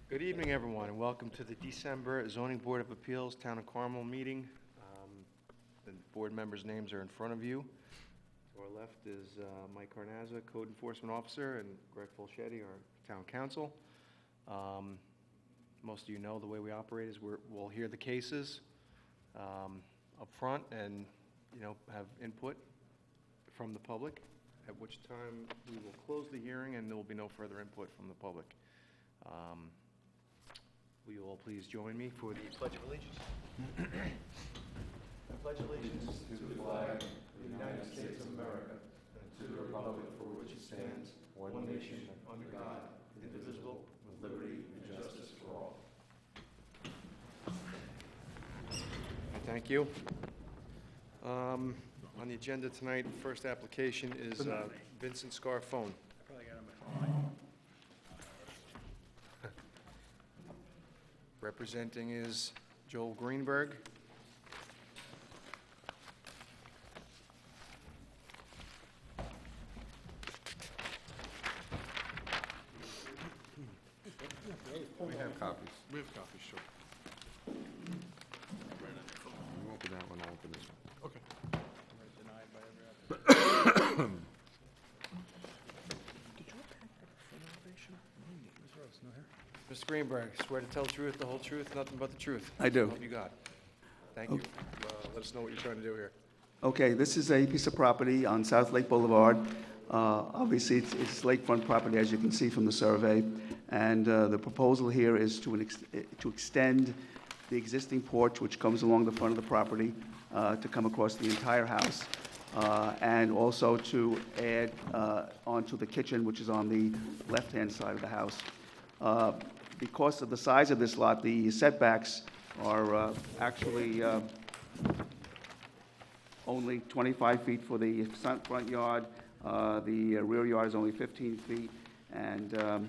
Good evening, everyone, and welcome to the December Zoning Board of Appeals Town of Carmel meeting. The board members' names are in front of you. To our left is Mike Carnazza, Code Enforcement Officer, and Greg Fulchetti, our Town Council. Most of you know the way we operate is we'll hear the cases up front and, have input from the public, at which time we will close the hearing and there will be no further input from the public. Will you all please join me for the Pledge of Allegiance? I pledge allegiance to the flag of the United States of America and to the republic for which it stands, one nation, under God, indivisible, with liberty and justice for all. Thank you. On the agenda tonight, first application is Vincent Scarfone. Representing is Joel Greenberg. We have copies. We have copies, sure. You open that one, I'll open this one. Okay. Mr. Greenberg, swear to tell the truth, the whole truth, nothing but the truth. I do. Hope you got. Thank you. Let us know what you're trying to do here. Okay, this is a piece of property on South Lake Boulevard. Obviously, it's lakefront property, as you can see from the survey. And the proposal here is to extend the existing porch, which comes along the front of the property, to come across the entire house. And also to add onto the kitchen, which is on the left-hand side of the house. Because of the size of this lot, the setbacks are actually only 25 feet for the front yard. The rear yard is only 15 feet. And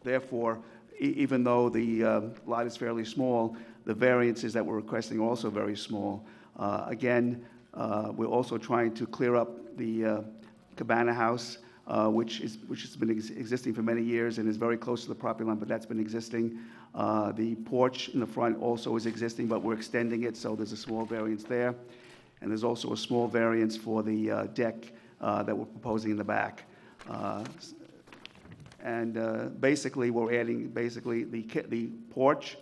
therefore, even though the lot is fairly small, the variances that we're requesting are also very small. Again, we're also trying to clear up the cabana house, which has been existing for many years and is very close to the property line, but that's been existing. The porch in the front also is existing, but we're extending it, so there's a small variance there. And there's also a small variance for the deck that we're proposing in the back. Basically, we're adding the porch,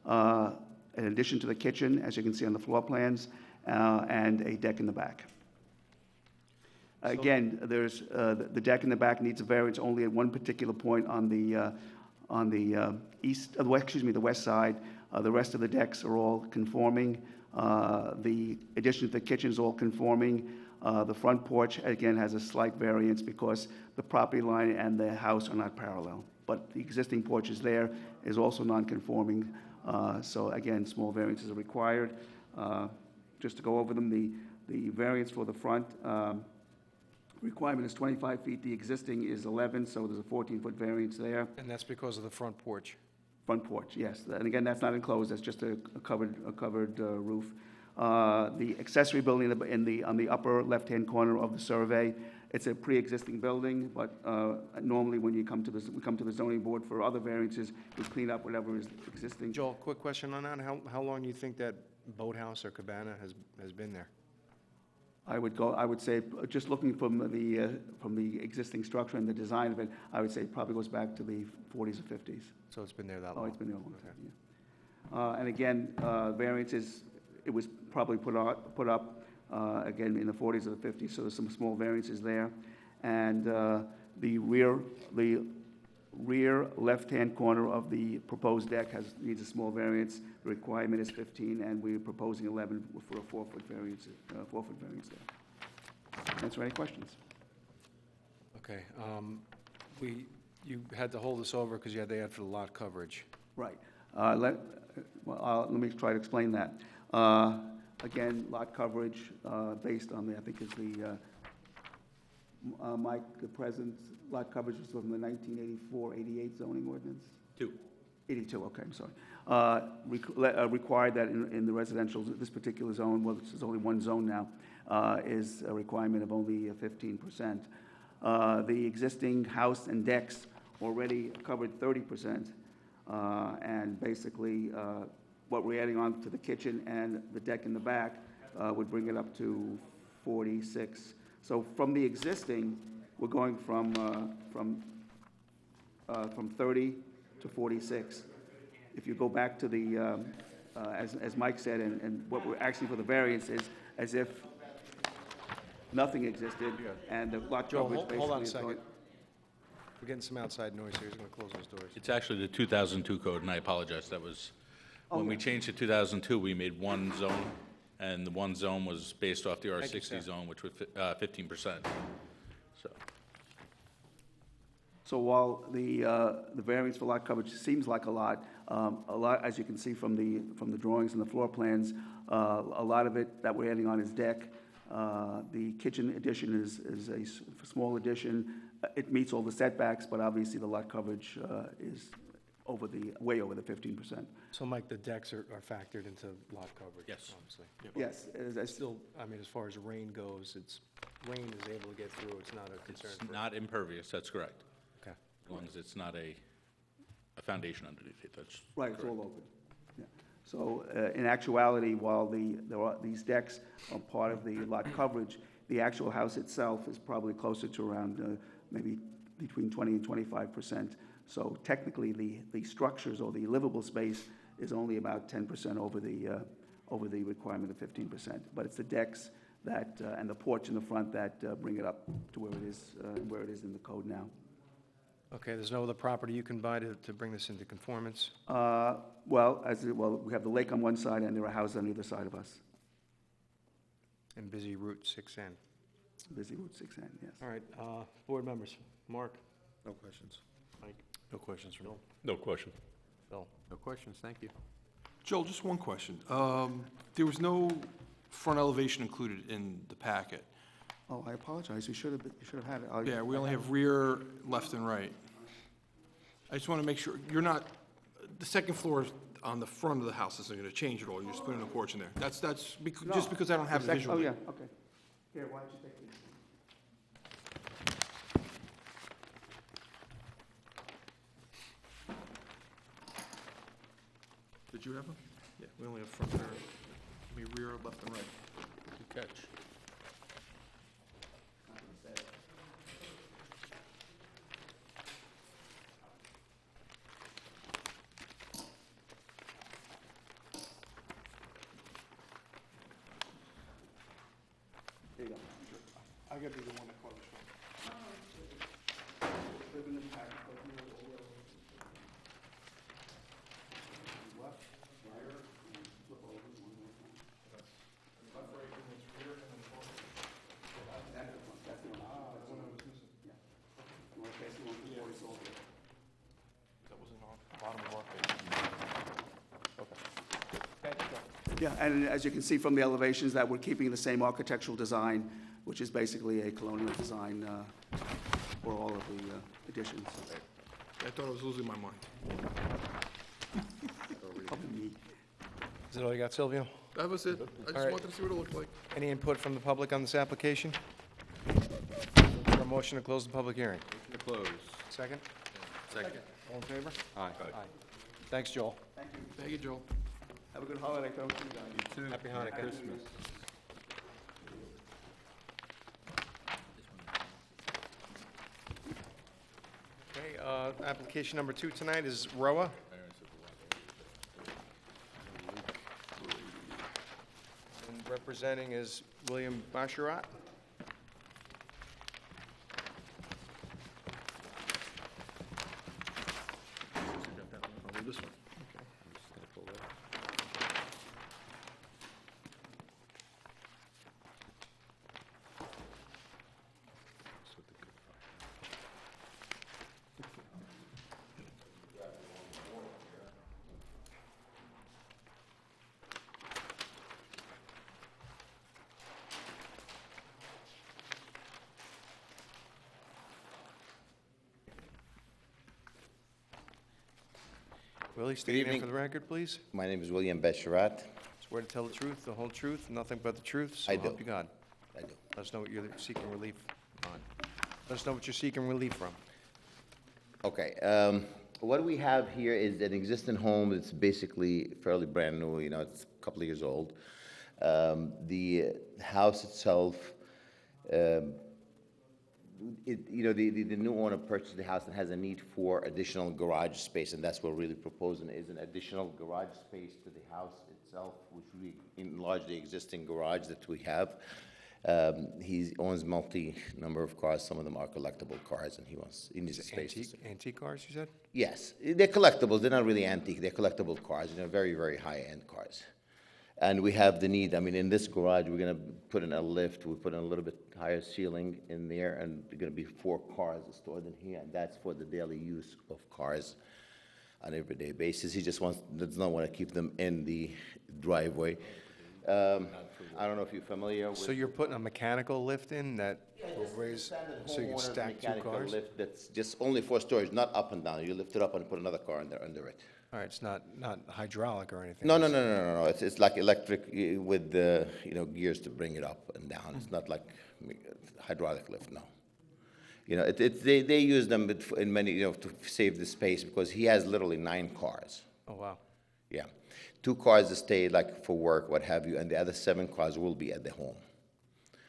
in addition to the kitchen, as you can see on the floor plans, and a deck in the back. Again, there's the deck in the back needs a variance only at one particular point on the west side. The rest of the decks are all conforming. The addition to the kitchen is all conforming. The front porch, again, has a slight variance because the property line and the house are not parallel. But the existing porch is there, is also non-conforming. So again, small variances are required. Just to go over them, the variance for the front requirement is 25 feet. The existing is 11, so there's a 14-foot variance there. And that's because of the front porch. Front porch, yes. And again, that's not enclosed. That's just a covered roof. The accessory building on the upper left-hand corner of the survey, it's a pre-existing building, but normally when we come to the zoning board for other variances, we clean up whatever is existing. Joel, quick question on that. How long do you think that boathouse or cabana has been there? I would say, just looking from the existing structure and the design of it, I would say it probably goes back to the 40s or 50s. So it's been there that long? Oh, it's been there a long time, yeah. And again, variances, it was probably put up again in the 40s or the 50s, so there's some small variances there. And the rear left-hand corner of the proposed deck needs a small variance. The requirement is 15, and we're proposing 11 for a 4-foot variance there. Answer any questions? Okay. You had to hold this over because you had to add for the lot coverage. Right. Let me try to explain that. Again, lot coverage based on I think is the Mike, the present lot coverage was from the 1984-88 zoning ordinance? 82, okay, I'm sorry. Required that in the residential, this particular zone, well, there's only one zone now, is a requirement of only 15%. The existing house and decks already covered 30%. And basically, what we're adding on to the kitchen and the deck in the back would bring it up to 46. So from the existing, we're going from 30 to 46. If you go back to the, as Mike said, and what we're actually for the variance is as if nothing existed, and the lot Joe, coverage basically hold on a is going. second. We're getting some outside noise here. He's going to close those doors. It's actually the 2002 code, and I apologize, that was, when we changed to 2002, we made one zone, and the one zone was based off the Thank you, sir. R60 zone, which was 15%. So, So while the variance for lot coverage seems like a lot, as you can see from the drawings and the floor plans, a lot of it that we're adding on is deck. The kitchen addition is a small addition. It meets all the setbacks, but obviously the lot coverage is way over the 15%. So, Mike, the decks are factored into lot coverage? Yes. Obviously. Yes, Still, I mean, as far as rain goes, rain is able to get through, it's not a concern. it's not impervious, that's correct, Okay. as long as it's not a foundation underneath it, that's right, it's correct. all open. Yeah. So in actuality, while these decks are part of the lot coverage, the actual house itself is probably closer to around maybe between 20 and 25%. So technically, the structures or the livable space is only about 10% over the requirement of 15%. But it's the decks that, and the porch in the front that bring it up to where it is in the code now. Okay, there's no other property you can buy to bring this into conformance? Well, we have the lake on one side, and there are houses on either side of us. And busy Route 6N. Busy Route 6N, yes. All right, board members, Mark, No questions. Mike, No questions from me. No question. Phil. No questions, thank you. Joel, just one question. There was no front elevation included in the packet. Oh, I apologize, you should have had it. Yeah, we only have rear, left, and right. I just want to make sure, you're not, the second floor on the front of the house isn't going to change at all, you're just putting a porch in there. That's, just because I don't have it Oh, visually. yeah, okay. Here, why don't you take these? Did you have them? Yeah, we only have front, rear, rear, left, and right. Good catch. Here you go. I got to be the one that covers. Yeah, and as you can see from the elevations, that we're keeping the same architectural design, which is basically a colonial design for all of the additions. I thought I was losing my mind. Probably me. Is that all you got, Silvio? That was it. I just right. wanted to see what it looked like. Any input from the public on this application? A motion to close the public hearing. Motion to close. Second? Second. All in favor? Aye. Thanks, Joel. Thank you, Joel. Have a good holiday, folks. You guys. You too. Happy Hanukkah. Christmas. Okay, application number 2 tonight is Roa. And representing is William Basharat. I'll leave this one. I'm just gonna pull that. Willie, state your name for evening. the record, please. My name is William Besharat. Swear to tell the truth, the whole truth, nothing but the truth, so I help do. you God. I do. Let us know what you're seeking relief on. Let us know what you're seeking relief from. Okay, what we have here is an existing home. It's basically fairly brand new, you know, it's a couple of years old. The house itself, you know, the new owner purchased the house and has a need for additional garage space, and that's what we're really proposing, is an additional garage space to the house itself, which we enlarge the existing garage that we have. He owns number of cars. Some of them are collectible cars, and he needs a space. Antique cars, you said? Yes, they're collectibles. They're not really antique. They're collectible cars. You know, very, very high-end cars. And we have the need. I mean, in this garage, we're gonna put in a lift. We put in a little bit higher ceiling in there, and there're gonna be 4 cars stored in here, and that's for the daily use of cars on an everyday basis. He just does not want to keep them in the driveway. I don't know if you're familiar with. So you're putting a mechanical lift in that will raise, Standard so you can homeowner's stack 2 mechanical cars? lift that's just only for storage, not up and down. You lift it up and put another car in there under it. All right, it's not hydraulic or anything? No, no, no, no, no, no. It's like electric with the, you know, gears to bring it up and down. It's not like hydraulic lift, no. You know, they use them in many, you know, to save the space, because he has literally 9 cars. Oh, wow. Yeah. 2 cars to stay like for work, what have you, and the other 7 cars will be at the home.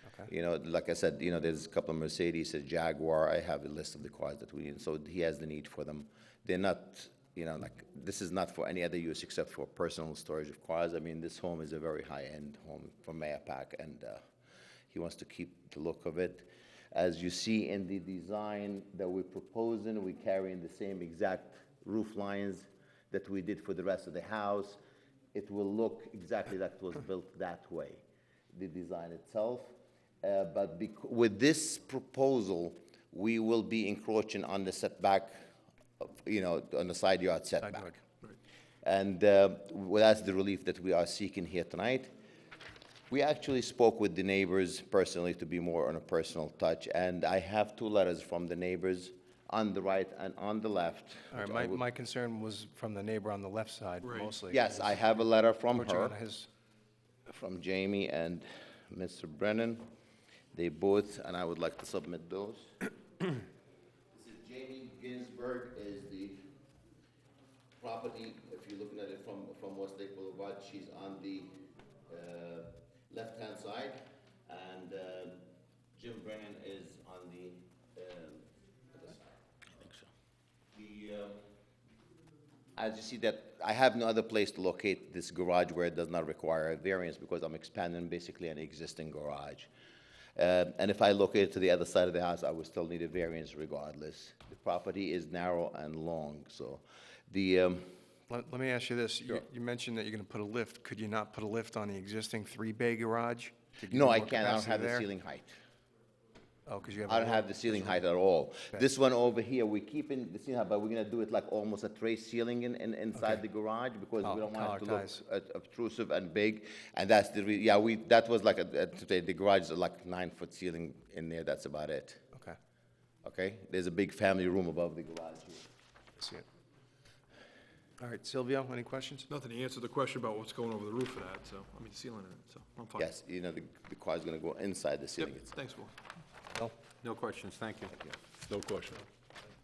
Okay. You know, like I said, you know, there's a couple of Mercedes, a Jaguar. I have a list of the cars that we need, so he has the need for them. They're not, you know, like, this is not for any other use except for personal storage of cars. I mean, this home is a very high-end home from Mayapack, and he wants to keep the look of it. As you see in the design that we're proposing, we're carrying the same exact roof lines that we did for the rest of the house. It will look exactly like it was built that way, the design itself. But with this proposal, we will be encroaching on the setback, you know, on the side yard Side setback. yard. And well, that's the relief that we are seeking here tonight. We actually spoke with the neighbors personally to be more on a personal touch, and I have 2 letters from the neighbors on the right and on the left. All which I right, would- my concern was from the neighbor on the left side mostly. Yes, I have a letter from Put you her, on his, from Jamie and Mr. Brennan. They both, and I would like to submit those. This is Jamie Ginsburg, is the property, if you're looking at it from Westlake Boulevard, she's on the left-hand side, and Jim Brennan is on the other side. I think so. As you see that, I have no other place to locate this garage where it does not require a variance, because I'm expanding basically an existing garage. And if I locate it to the other side of the house, I would still need a variance regardless. The property is narrow and long, so the, let me ask you this. You mentioned that you're going to put a lift. Could you not put a lift on the existing 3-bay garage? to give no, you I more can't, I don't capacity have the there? ceiling height. Oh, because you have. I a don't low- have the ceiling height at all. This one over here, we're keeping the ceiling height, but we're gonna do it like almost a tray ceiling inside Okay. the garage, because we don't want it to Collar look ties. obtrusive and big. And that's that was like the garage is like 9-foot ceiling in there, that's about it. Okay, Okay? There's a big family room above the garage here. I see it. All right, Silvio, any questions? Nothing to answer the question about what's going over the roof of that, so, I mean, the ceiling in it, so I'm fine. Yes, you know, the car's gonna go inside the Yep, ceiling itself. thanks, Will. Bill? No questions, thank you. No question.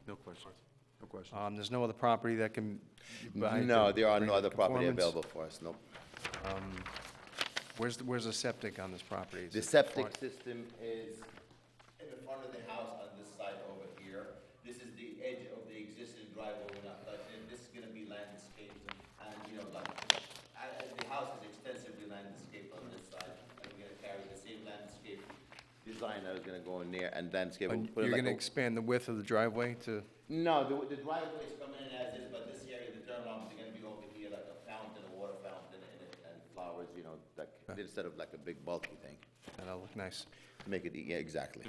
No questions. No questions. There's no other property that can. you buy No, to there are bring no it other to property conformance? available for us, nope. Where's the septic on this property? Is The it septic front? system is in the front of the house on this side over here. This is the edge of the existing driveway, we're not touching. This is gonna be landscaped, and, you know, like, the house is extensively landscaped on this side, and we're gonna carry the same landscape design that is gonna go in there, and landscape. And put it you're like going to a- expand the width of the driveway to, No, the driveway is coming in as is, but this area, the turnarounds are gonna be over here, like a fountain, a water fountain in it, and flowers, you know, like, instead of like a big bulky thing. that'll look nice. To make it, yeah, exactly.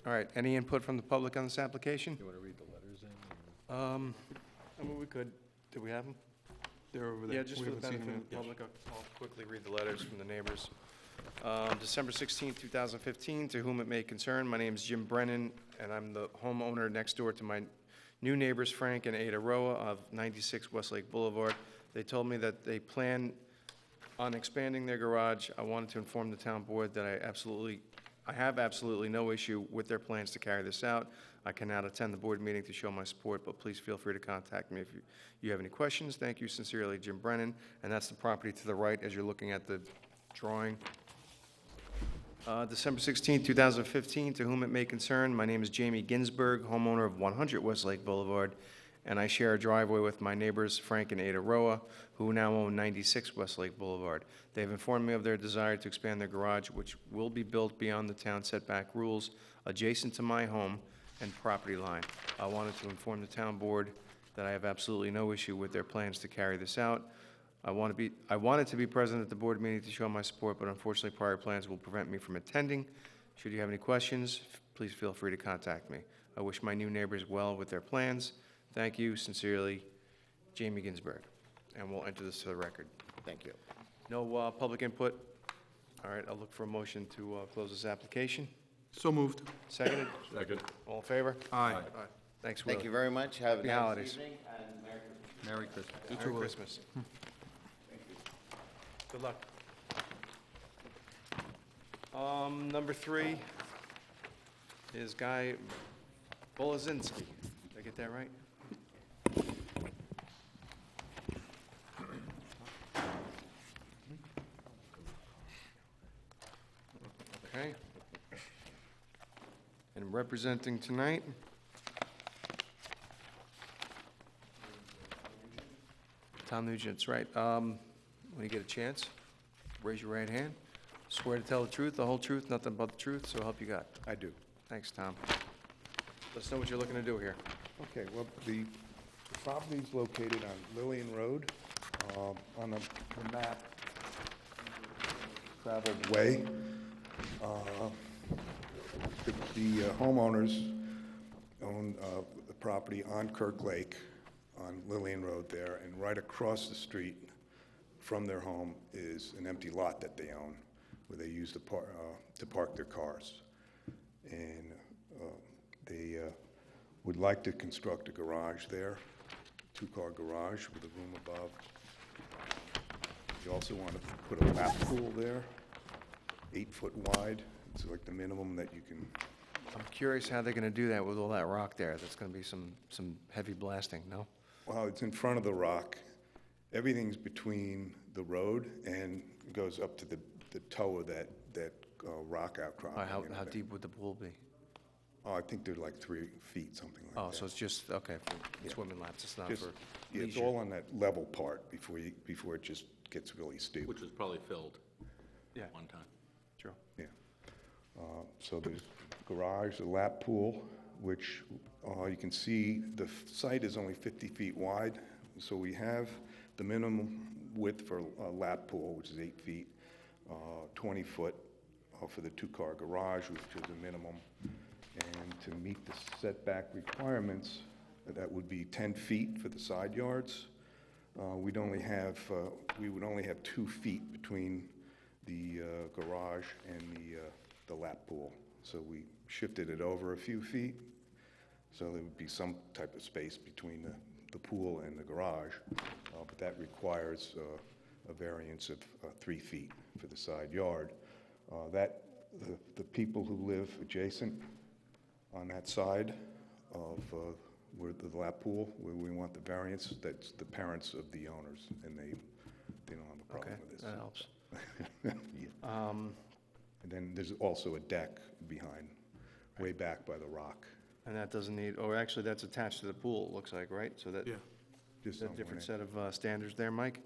All right, any input from the public on this application? You want to read the letters in? I mean, we could. Do we have them? They're over there. Yeah, just We for the haven't seen benefit of them the yet. public, I'll quickly read the letters from the neighbors. December 16th, 2015, to whom it may concern, my name is Jim Brennan, and I'm the homeowner next door to my new neighbors, Frank and Ada Roa of 96 Westlake Boulevard. They told me that they plan on expanding their garage. I wanted to inform the town board that I have absolutely no issue with their plans to carry this out. I cannot attend the board meeting to show my support, but please feel free to contact me if you have any questions. Thank you sincerely, Jim Brennan. And that's the property to the right as you're looking at the drawing. December 16, 2015, to whom it may concern, my name is Jamie Ginsberg, homeowner of 100 Westlake Boulevard, and I share a driveway with my neighbors Frank and Ada Roa, who now own 96 Westlake Boulevard. They have informed me of their desire to expand their garage, which will be built beyond the town setback rules, adjacent to my home and property line. I wanted to inform the town board that I have absolutely no issue with their plans to carry this out. I wanted to be present at the board meeting to show my support, but unfortunately, prior plans will prevent me from attending. Should you have any questions, please feel free to contact me. I wish my new neighbors well with their plans. Thank you, sincerely, Jamie Ginsberg. And we'll enter this to the record. Thank you. No public input? All right, I'll look for a motion to close this application. So moved. Seconded? Second. All in favor? Aye. Thanks, Will. Thank you very much. Have a Happy nice holidays. evening and Merry Christmas. Merry Christmas. Merry Christmas. Good luck. Number 3 is Guy Bolazinski. Did I get that right? Okay. And representing tonight, Tom Nugent's right. When you get a chance, raise your right hand. Swear to tell the truth, the whole truth, nothing but the truth, so help you God. I do. Thanks, Tom. Let us know what you're looking to do here. Okay, well, the property's located on Lillian Road, on the map, traveled way. The homeowners own the property on Kirk Lake, on Lillian Road there, and right across the street from their home is an empty lot that they own, where they use to park their cars. And they would like to construct a garage there, two-car garage with a room above. They also want to put a lap pool there, 8 foot wide. It's like the minimum that you can. I'm curious how they're gonna do that with all that rock there. That's gonna be some heavy blasting, no? Well, it's in front of the rock. Everything's between the road and goes up to the toe of that rock outcropping. How deep would the pool be? Oh, I think they're like 3 feet, something like that. Oh, so it's just, okay, for swimming laps, it's not Just- for Yeah, it's leisure. all on that level part before it just gets really steep. Which was probably filled Yeah, one time. true. Yeah. So the garage, the lap pool, which you can see the site is only 50 feet wide. So we have the minimum width for a lap pool, which is 8 feet, 20 foot for the two-car garage, which is a minimum. And to meet the setback requirements, that would be 10 feet for the side yards. We would only have 2 feet between the garage and the lap pool. So we shifted it over a few feet, so there would be some type of space between the pool and the garage, but that requires a variance of 3 feet for the side yard. The people who live adjacent on that side of where the lap pool, where we want the variance, that's the parents of the owners, and they don't have a Okay, problem with this. that helps. Yeah. And then there's also a deck behind, way back by the rock. And that doesn't need, or actually, that's attached to the pool, it looks like, right? So that, Yeah. Just is that a somewhere different there. set of standards there, Mike?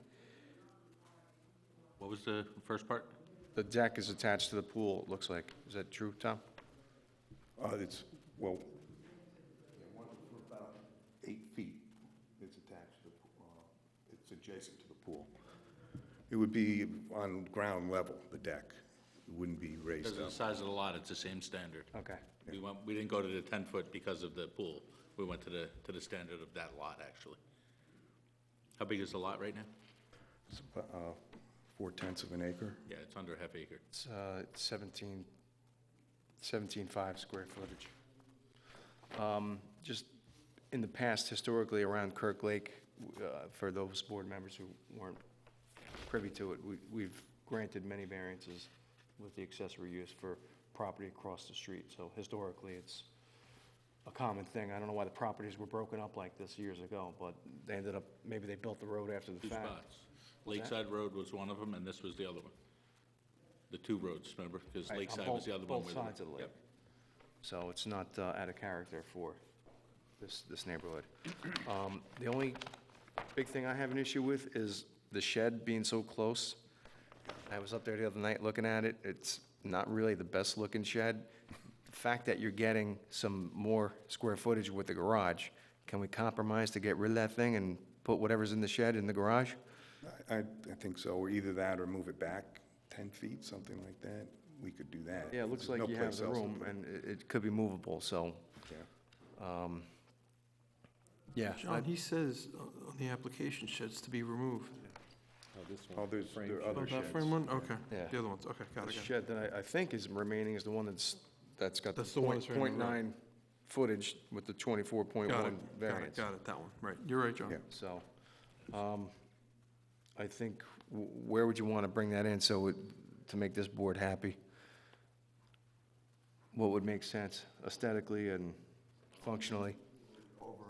What was the first part? The deck is attached to the pool, it looks like. Is that true, Tom? It's, well, one for about 8 feet, it's attached to, it's adjacent to the pool. It would be on ground level, the deck. It wouldn't be raised Because of the up. size of the lot, it's the same standard. Okay. We didn't go to the 10-foot because of the pool. We went to the standard of that lot, actually. How big is the lot right now? It's about, 4/10 of an acre. Yeah, it's under half acre. It's 17.5 square footage. Just in the past, historically, around Kirk Lake, for those board members who weren't privy to it, we've granted many variances with the accessory use for property across the street. So historically, it's a common thing. I don't know why the properties were broken up like this years ago, but they ended up, maybe they built the road after the Two fact. spots. Lakeside Road was one of them, and this was the other one. The two roads, remember? Because Right, on Lakeside was the other one. both where sides of the lake. Yep. So it's not out of character for this neighborhood. The only big thing I have an issue with is the shed being so close. I was up there the other night looking at it. It's not really the best-looking shed. The fact that you're getting some more square footage with the garage, can we compromise to get rid of that thing and put whatever's in the shed in the garage? I think so, or either that or move it back 10 feet, something like that. We could do that. Yeah, it looks There's like no you have place the else to room, put it. and it could be movable, so, Yeah. yeah. John, he says on the application sheds to be removed. Oh, there are Oh, other that sheds. frame one? Okay. Yeah. The other ones, okay, got The it, got it. shed that I think is remaining is the one that's got the That's the one that's remaining, right. .9 footage with the 24.1 Got it, variance. got it, that one, right. You're right, John. Yeah. So, I think, where would you want to bring that in to make this board happy? What would make sense aesthetically and functionally? Over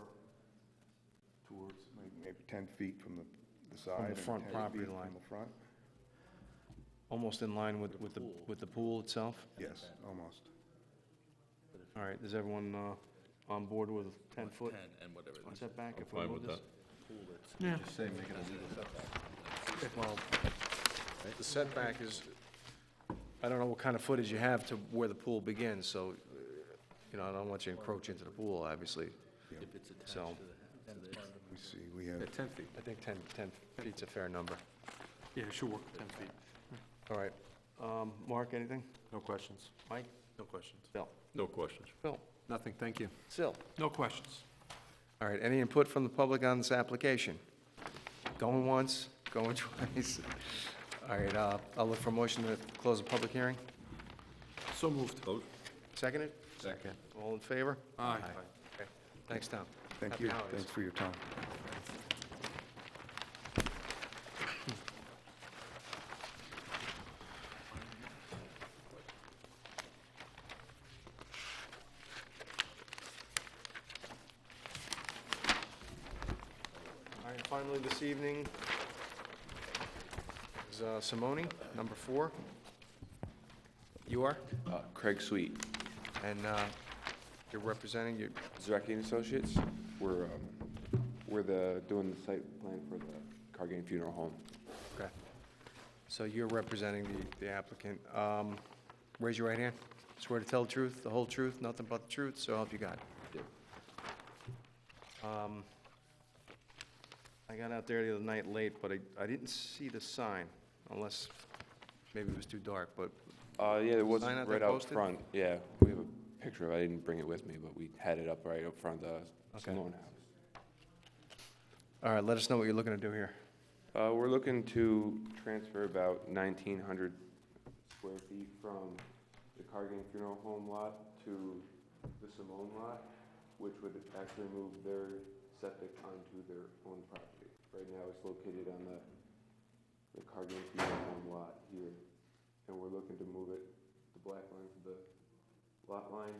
towards maybe 10 feet from the side. and front 10 property feet line. From the front? Almost in line with the pool itself? Yes, almost. All right, is everyone on board with 10-foot 10 and whatever. it is. setback if we Fine move with this? that. Yeah. Well, the setback is, I don't know what kind of footage you have to where the pool begins, so, I don't want you to encroach into the pool, obviously. If it's attached So, to the We see, we have, 10 feet. I think 10 feet's a fair number. Yeah, it should work, 10 feet. All right. Mark, anything? No questions. Mike? No questions. Bill? No questions. Phil? Nothing, thank you. Sil? No questions. All right, any input from the public on this application? Going once, going twice? All right, I'll look for a motion to close the public hearing. So moved. Seconded? Second. All in favor? Aye. Okay. Thanks, Tom. thank Happy you, holidays. thanks for your time. All right, finally this evening is Simone, number 4. You are? Craig Sweet, And you're representing your, Zrecki and Associates. We're doing the site plan for the Cargan Funeral Home. okay. So you're representing the applicant. Raise your right hand. Swear to tell the truth, the whole truth, nothing but the truth, so help you God. I got out there the other night late, but I didn't see the sign, unless maybe it was too dark, but, Yeah, there was Sign out there right out posted? front. Yeah, we have a picture of it. I didn't bring it with me, but we had it up right up front of the Okay. Simone House. all right, let us know what you're looking to do here. We're looking to transfer about 1,900 square feet from the Cargan Funeral Home lot to the Simone lot, which would actually move their septic onto their own property. Right now, it's located on the Cargan Funeral Home lot here, and we're looking to move it, the black line to the lot line,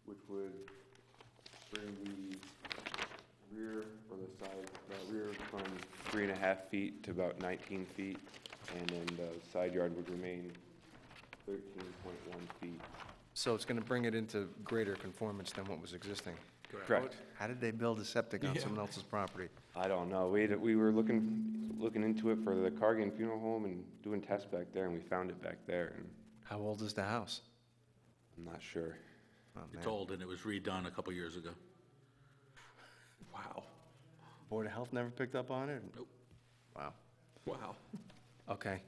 which would bring the rear or the side, the rear from 3.5 feet to about 19 feet, and then the side yard would remain 13.1 feet. So it's going to bring it into greater conformance than what was existing. Correct. How did they build a septic on someone else's property? I don't know. We were looking into it for the Cargan Funeral Home and doing tests back there, and we found it back there, and How old is the house? I'm not sure. Oh, It's man. old, and it was redone a couple years ago. Wow. Board of Health never picked up on it? Nope. Wow. Wow. Okay.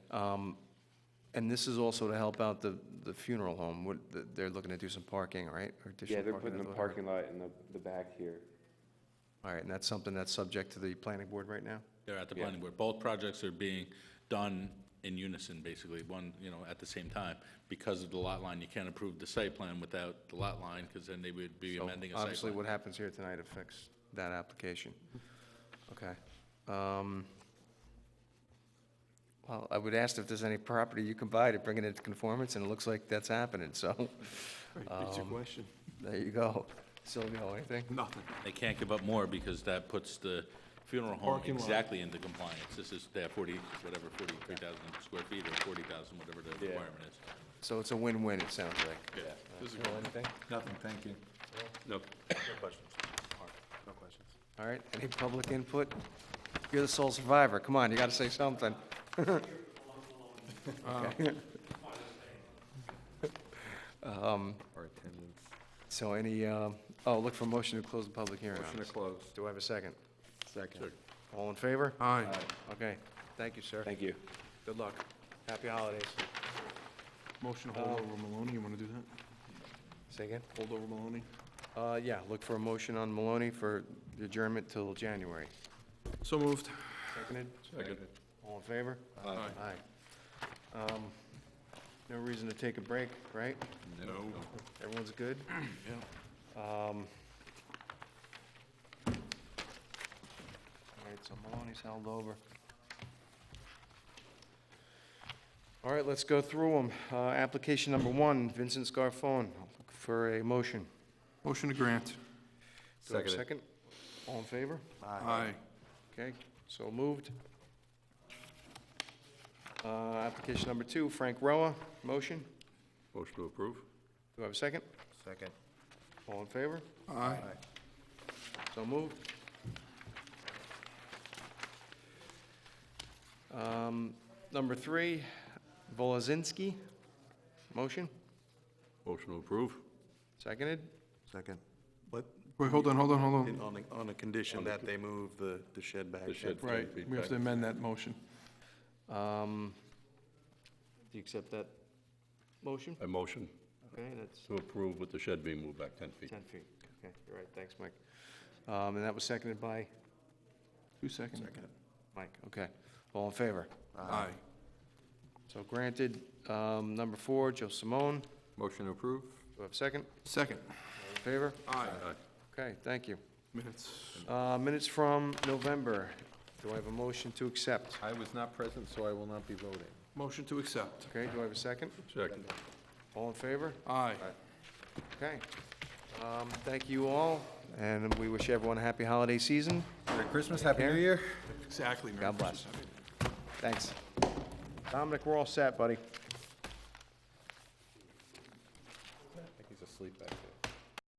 And this is also to help out the funeral home. They're looking to do some parking, right? Or additional Yeah, they're parking putting the or- parking lot in the back here. All right, and that's something that's subject to the planning board right now? They're at the Yeah. planning board. Both projects are being done in unison, basically, one, at the same time. Because of the lot line, you can't approve the site plan without the lot line, because then they would be So amending a site obviously, plan. what happens here tonight affects that application. Okay. Well, I would ask if there's any property you can buy to bring it into conformance, and it looks like that's happening, so Right, beats your Um, question. there you go. Silvio, anything? Nothing. They can't give up more because that puts the funeral home Parking lot. exactly into compliance. This is, they have 43,000 square feet or 40,000, whatever the requirement is. So it's a win-win, it sounds like. Yeah. Phil, anything? Nothing, thank you. No. No questions. All right, any public input? You're the sole survivor, come on, you gotta say something. Okay. Our attendance. So any, look for motion to close the public hearing. Motion to close. Do I have a second? Second. All in favor? Aye. Okay, thank you, sir. Thank you. Good luck. Happy holidays. Motion to hold over Maloney, you want to do that? Say again? Hold over Maloney? Yeah, look for a motion on Maloney for adjournment till January. So moved. Seconded? Second. All in favor? Aye. Aye. No reason to take a break, right? No. Everyone's good? Yeah. All right, so Maloney's held over. All right, let's go through them. Application number 1, Vincent Scarfone. Look for a motion. Motion to grant. Do I have a Seconded. second? All in favor? Aye. Okay, so moved. Application number 2, Frank Roa, motion. Motion to approve? Do I have a second? Second. All in favor? Aye. So moved. Number 3, Volozinski, motion. Motion to approve? Seconded? Second. Wait, hold on. On the condition that they move the shed back. The shed. Right, we have to amend that motion. Do you accept that motion? A motion Okay, that's to approve with the shed being moved back 10 feet. 10 feet. Okay, you're right, thanks, Mike. And that was seconded by 2 seconds. Mike, okay. All in favor? Aye. So granted. Number 4, Joe Simone, do Motion to approve? I have a second? Second. All in favor? Aye. Okay, thank you. Minutes. Minutes from November. Do I have a motion to accept? I was not present, so I will not be voting. Motion to accept. Okay, do I have a second? Second. All in favor? Aye. Okay. Thank you all, and we wish everyone a happy holiday season. Merry Christmas, Happy New Year. Exactly. Merry God bless. Christmas. Thanks. Dominic, we're all set, buddy. I think he's asleep back